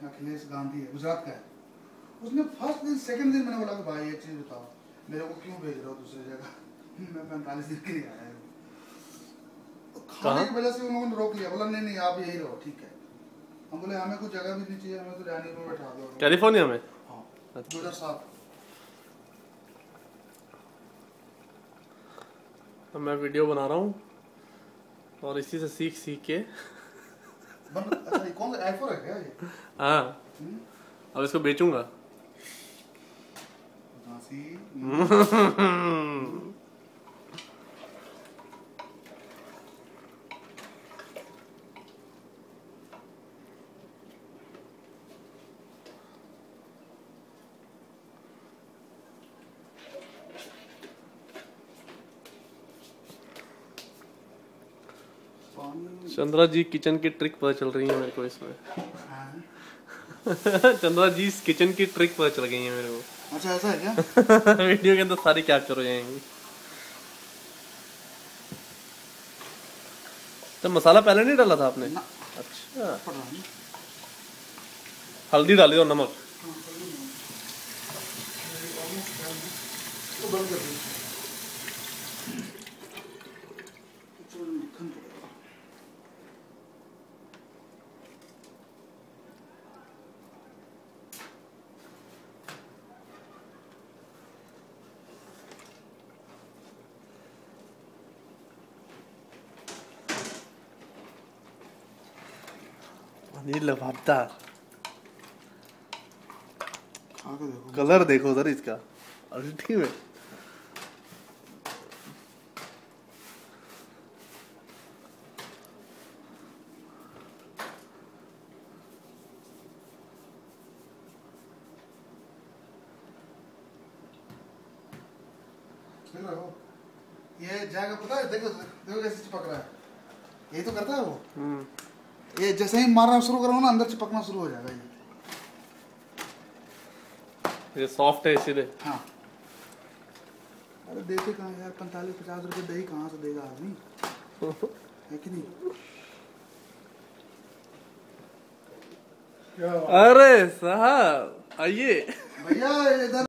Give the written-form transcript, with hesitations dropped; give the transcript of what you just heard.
अखिलेश गांधी है, गुजरात का है। उसने फर्स्ट दिन सेकंड दिन मैंने बोला कि भाई एक चीज बताओ, मेरे को क्यों भेज रहे हो दूसरी जगह? मैं 45 दिन के लिए आया हूँ। खाने की वजह से उन लोगों ने रोक लिया, बोला नहीं नहीं आप यही रहो, ठीक है। हम बोले हमें कुछ जगह भी नहीं चाहिए, हमें तो जाने को बैठा दो कैलिफोर्निया में। हाँ 2007। तो मैं वीडियो बना रहा हूँ और इसी से सीख सीख के अच्छा ये कौन सा आईफोन है क्या ये? हाँ अब इसको बेचूंगा। चंद्रा जी किचन की ट्रिक पता चल रही है मेरे को इसमें। चंद्रा जी किचन की ट्रिक पता चल गई है मेरे को। अच्छा ऐसा है क्या? वीडियो के अंदर सारी कैप्चर हो जाएंगी। तो मसाला पहले नहीं डाला था आपने? अच्छा हल्दी डाली और नमक। लबाबदार कलर देखो उधर इसका अल्टीमेट। ये जाएगा पता है, देखो देखो कैसे चिपक रहा है, यही तो करता है वो। ये जैसे ही मारना शुरू करो ना अंदर चिपकना शुरू हो जाएगा ये सॉफ्ट है इसीलिए। हाँ अरे देते कहाँ यार, 45-50 रुपए दही कहाँ से देगा आदमी, है कि नहीं? अरे साहब आइए भैया इधर।